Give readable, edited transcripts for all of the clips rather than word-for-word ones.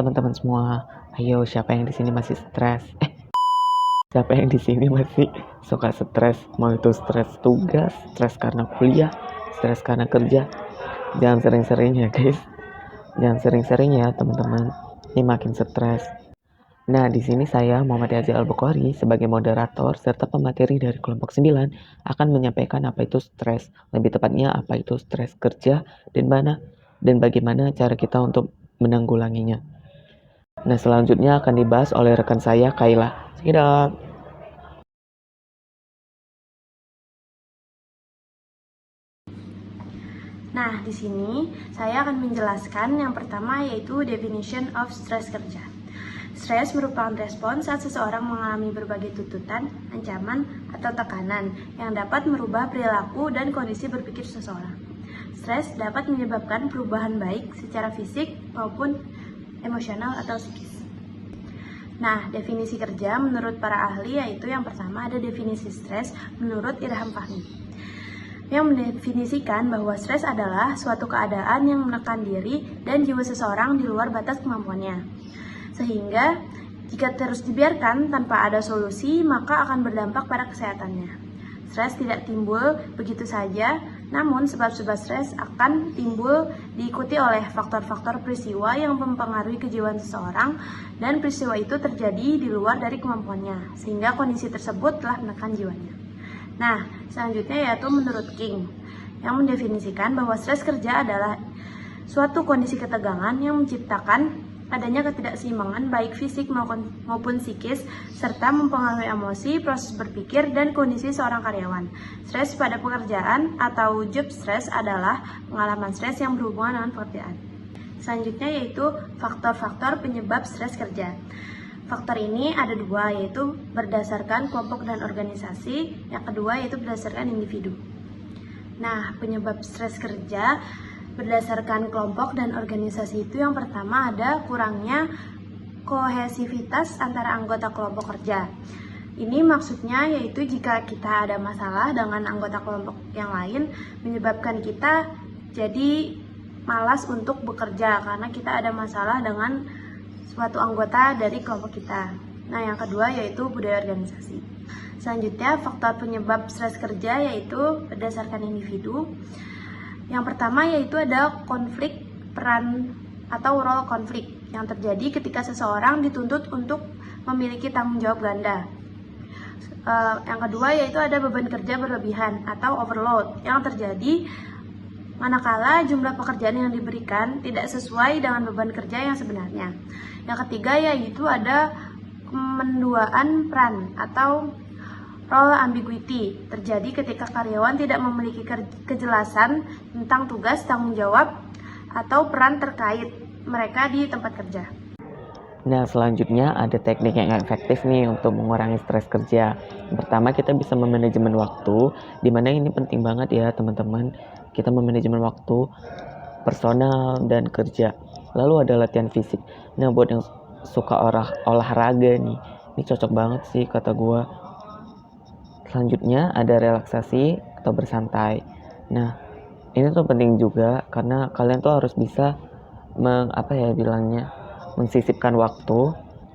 teman-teman semua. Ayo, siapa yang di sini masih stres? Siapa yang di sini masih suka stres? Mau itu stres tugas, stres karena kuliah, stres karena kerja. Jangan sering-sering ya, guys. Jangan sering-sering ya, teman-teman. Ini makin stres. Nah, di sini saya Muhammad Yazi Al-Bukhari sebagai moderator serta pemateri dari kelompok 9 akan menyampaikan apa itu stres. Lebih tepatnya apa itu stres kerja dan bagaimana cara kita untuk menanggulanginya. Nah, selanjutnya akan dibahas oleh rekan saya, Kaila. Sedap. Nah, di sini saya akan menjelaskan yang pertama yaitu definition of stress kerja. Stres merupakan respons saat seseorang mengalami berbagai tuntutan, ancaman, atau tekanan yang dapat merubah perilaku dan kondisi berpikir seseorang. Stres dapat menyebabkan perubahan baik secara fisik maupun emosional atau psikis. Nah, definisi kerja menurut para ahli yaitu yang pertama ada definisi stres menurut Irham Fahmi, yang mendefinisikan bahwa stres adalah suatu keadaan yang menekan diri dan jiwa seseorang di luar batas kemampuannya. Sehingga, jika terus dibiarkan tanpa ada solusi, maka akan berdampak pada kesehatannya. Stres tidak timbul begitu saja, namun sebab-sebab stres akan timbul diikuti oleh faktor-faktor peristiwa yang mempengaruhi kejiwaan seseorang, dan peristiwa itu terjadi di luar dari kemampuannya, sehingga kondisi tersebut telah menekan jiwanya. Nah, selanjutnya yaitu menurut King, yang mendefinisikan bahwa stres kerja adalah suatu kondisi ketegangan yang menciptakan adanya ketidakseimbangan baik fisik maupun psikis, serta mempengaruhi emosi, proses berpikir, dan kondisi seorang karyawan. Stres pada pekerjaan atau job stress adalah pengalaman stres yang berhubungan dengan pekerjaan. Selanjutnya yaitu faktor-faktor penyebab stres kerja. Faktor ini ada dua, yaitu berdasarkan kelompok dan organisasi, yang kedua yaitu berdasarkan individu. Nah, penyebab stres kerja berdasarkan kelompok dan organisasi itu yang pertama ada kurangnya kohesivitas antara anggota kelompok kerja. Ini maksudnya yaitu jika kita ada masalah dengan anggota kelompok yang lain menyebabkan kita jadi malas untuk bekerja karena kita ada masalah dengan suatu anggota dari kelompok kita. Nah, yang kedua yaitu budaya organisasi. Selanjutnya, faktor penyebab stres kerja yaitu berdasarkan individu. Yang pertama yaitu ada konflik peran atau role konflik yang terjadi ketika seseorang dituntut untuk memiliki tanggung jawab ganda. Yang kedua yaitu ada beban kerja berlebihan atau overload yang terjadi manakala jumlah pekerjaan yang diberikan tidak sesuai dengan beban kerja yang sebenarnya. Yang ketiga yaitu ada kemenduaan peran atau role ambiguity terjadi ketika karyawan tidak memiliki kejelasan tentang tugas, tanggung jawab, atau peran terkait mereka di tempat kerja. Nah, selanjutnya ada teknik yang efektif nih untuk mengurangi stres kerja. Yang pertama, kita bisa memanajemen waktu, dimana ini penting banget ya teman-teman. Kita memanajemen waktu personal dan kerja. Lalu ada latihan fisik. Nah, buat yang suka olahraga nih, ini cocok banget sih kata gue. Selanjutnya ada relaksasi atau bersantai. Nah, ini tuh penting juga karena kalian tuh harus bisa mensisipkan waktu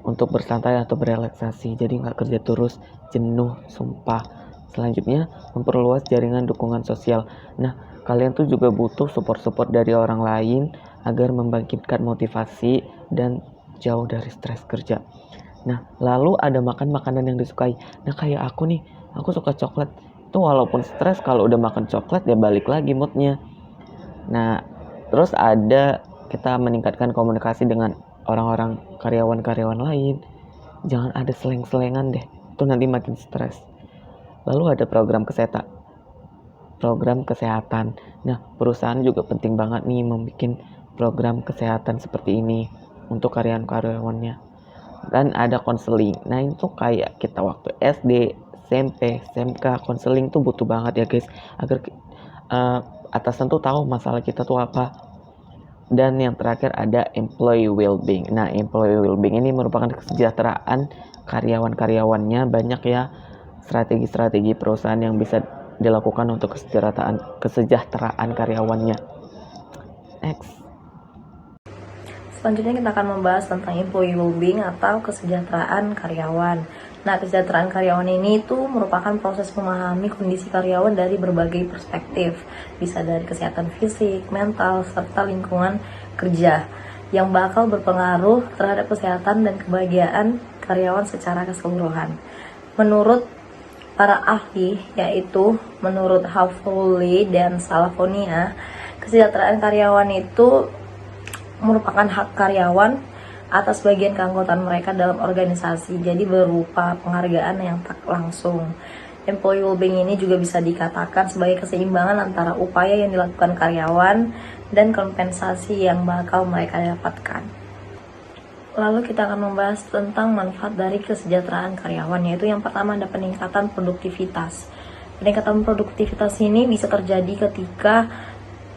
untuk bersantai atau berelaksasi. Jadi nggak kerja terus jenuh, sumpah. Selanjutnya memperluas jaringan dukungan sosial. Nah, kalian tuh juga butuh support dari orang lain agar membangkitkan motivasi dan jauh dari stres kerja. Nah, lalu ada makan makanan yang disukai. Nah, kayak aku nih, aku suka coklat. Itu walaupun stres, kalau udah makan coklat ya balik lagi moodnya. Nah, terus ada kita meningkatkan komunikasi dengan orang-orang karyawan-karyawan lain. Jangan ada seleng-selengan deh, itu nanti makin stres. Lalu ada program kesehatan. Nah, perusahaan juga penting banget nih membuat program kesehatan seperti ini untuk karyawan-karyawannya. Dan ada konseling. Nah, itu kayak kita waktu SD, SMP, SMK, konseling tuh butuh banget ya guys, agar atasan tuh tahu masalah kita tuh apa. Dan yang terakhir ada employee well-being. Nah, employee well-being ini merupakan kesejahteraan karyawan-karyawannya. Banyak ya strategi-strategi perusahaan yang bisa dilakukan untuk kesejahteraan karyawannya. Next. Selanjutnya kita akan membahas tentang employee well-being atau kesejahteraan karyawan. Nah, kesejahteraan karyawan ini itu merupakan proses memahami kondisi karyawan dari berbagai perspektif, bisa dari kesehatan fisik, mental, serta lingkungan kerja, yang bakal berpengaruh terhadap kesehatan dan kebahagiaan karyawan secara keseluruhan. Menurut para ahli, yaitu menurut Hafuli dan Salafonia, kesejahteraan karyawan itu merupakan hak karyawan atas bagian keanggotaan mereka dalam organisasi, jadi berupa penghargaan yang tak langsung. Employee well-being ini juga bisa dikatakan sebagai keseimbangan antara upaya yang dilakukan karyawan dan kompensasi yang bakal mereka dapatkan. Lalu kita akan membahas tentang manfaat dari kesejahteraan karyawan, yaitu yang pertama ada peningkatan produktivitas. Peningkatan produktivitas ini bisa terjadi ketika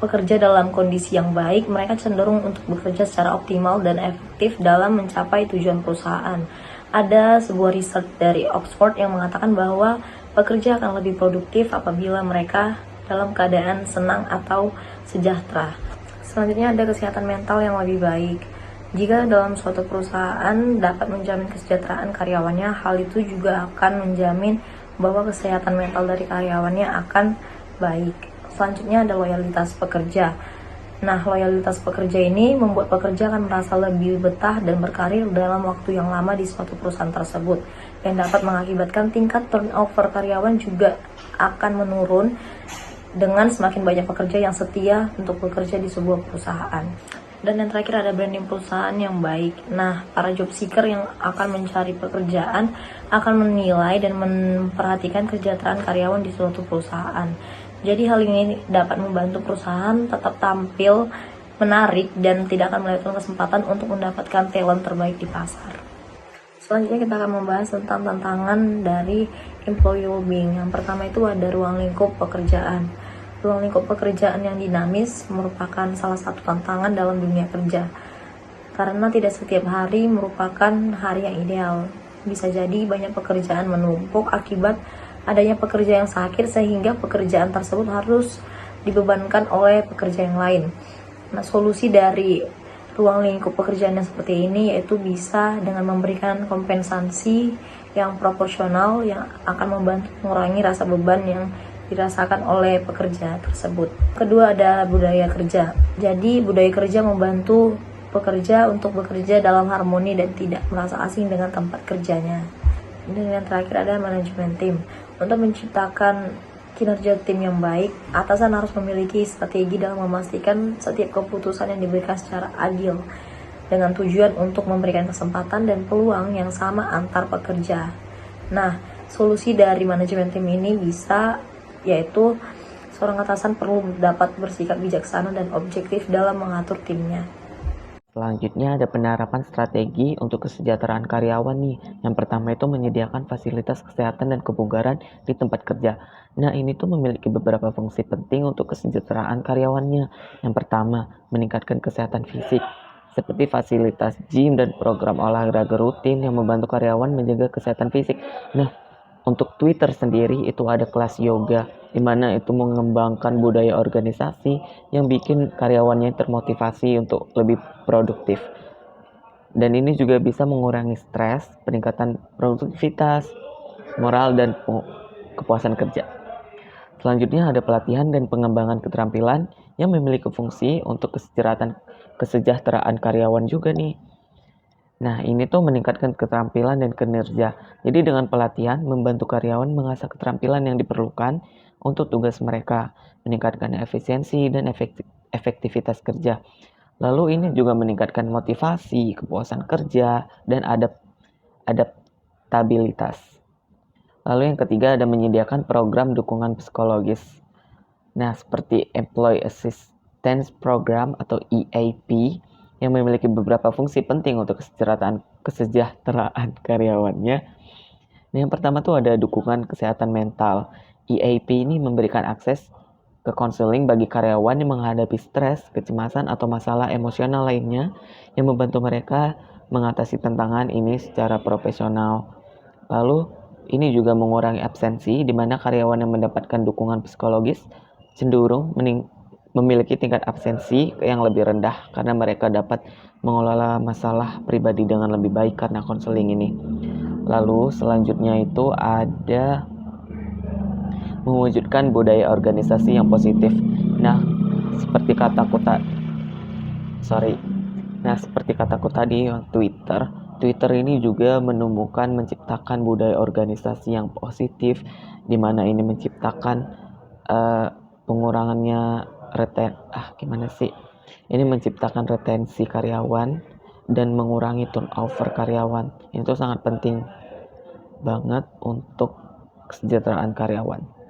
pekerja dalam kondisi yang baik, mereka cenderung untuk bekerja secara optimal dan efektif dalam mencapai tujuan perusahaan. Ada sebuah riset dari Oxford yang mengatakan bahwa pekerja akan lebih produktif apabila mereka dalam keadaan senang atau sejahtera. Selanjutnya ada kesehatan mental yang lebih baik. Jika dalam suatu perusahaan dapat menjamin kesejahteraan karyawannya, hal itu juga akan menjamin bahwa kesehatan mental dari karyawannya akan baik. Selanjutnya ada loyalitas pekerja. Nah, loyalitas pekerja ini membuat pekerja akan merasa lebih betah dan berkarir dalam waktu yang lama di suatu perusahaan tersebut, yang dapat mengakibatkan tingkat turnover karyawan juga akan menurun dengan semakin banyak pekerja yang setia untuk bekerja di sebuah perusahaan. Dan yang terakhir ada branding perusahaan yang baik. Nah, para job seeker yang akan mencari pekerjaan akan menilai dan memperhatikan kesejahteraan karyawan di suatu perusahaan. Jadi hal ini dapat membantu perusahaan tetap tampil menarik dan tidak akan melewatkan kesempatan untuk mendapatkan talent terbaik di pasar. Selanjutnya kita akan membahas tentang tantangan dari employee well-being. Yang pertama itu ada ruang lingkup pekerjaan. Ruang lingkup pekerjaan yang dinamis merupakan salah satu tantangan dalam dunia kerja. Karena tidak setiap hari merupakan hari yang ideal. Bisa jadi banyak pekerjaan menumpuk akibat adanya pekerja yang sakit sehingga pekerjaan tersebut harus dibebankan oleh pekerja yang lain. Nah, solusi dari ruang lingkup pekerjaan yang seperti ini yaitu bisa dengan memberikan kompensasi yang proporsional yang akan membantu mengurangi rasa beban yang dirasakan oleh pekerja tersebut. Kedua ada budaya kerja. Jadi budaya kerja membantu pekerja untuk bekerja dalam harmoni dan tidak merasa asing dengan tempat kerjanya. Dan yang terakhir ada manajemen tim. Untuk menciptakan kinerja tim yang baik, atasan harus memiliki strategi dalam memastikan setiap keputusan yang diberikan secara adil dengan tujuan untuk memberikan kesempatan dan peluang yang sama antar pekerja. Nah, solusi dari manajemen tim ini bisa yaitu seorang atasan perlu dapat bersikap bijaksana dan objektif dalam mengatur timnya. Selanjutnya ada penerapan strategi untuk kesejahteraan karyawan nih. Yang pertama itu menyediakan fasilitas kesehatan dan kebugaran di tempat kerja. Nah, ini tuh memiliki beberapa fungsi penting untuk kesejahteraan karyawannya. Yang pertama, meningkatkan kesehatan fisik seperti fasilitas gym dan program olahraga rutin yang membantu karyawan menjaga kesehatan fisik. Nah, untuk Twitter sendiri itu ada kelas yoga di mana itu mengembangkan budaya organisasi yang bikin karyawannya termotivasi untuk lebih produktif. Dan ini juga bisa mengurangi stres, peningkatan produktivitas, moral dan kepuasan kerja. Selanjutnya ada pelatihan dan pengembangan keterampilan yang memiliki fungsi untuk kesejahteraan karyawan juga nih. Nah, ini tuh meningkatkan keterampilan dan kinerja. Jadi dengan pelatihan membantu karyawan mengasah keterampilan yang diperlukan untuk tugas mereka, meningkatkan efisiensi dan efektivitas kerja. Lalu ini juga meningkatkan motivasi, kepuasan kerja, dan adaptabilitas. Lalu yang ketiga ada menyediakan program dukungan psikologis. Nah, seperti Employee Assistance Program atau EAP yang memiliki beberapa fungsi penting untuk kesejahteraan karyawannya. Nah, yang pertama tuh ada dukungan kesehatan mental. EAP ini memberikan akses ke konseling bagi karyawan yang menghadapi stres, kecemasan, atau masalah emosional lainnya yang membantu mereka mengatasi tantangan ini secara profesional. Lalu, ini juga mengurangi absensi di mana karyawan yang mendapatkan dukungan psikologis cenderung memiliki tingkat absensi yang lebih rendah karena mereka dapat mengelola masalah pribadi dengan lebih baik karena konseling ini. Lalu selanjutnya itu ada mewujudkan budaya organisasi yang positif. Nah, seperti kataku tadi, Twitter ini juga menciptakan budaya organisasi yang positif, di mana ini menciptakan ini menciptakan retensi karyawan dan mengurangi turnover karyawan. Itu sangat penting banget untuk kesejahteraan karyawan.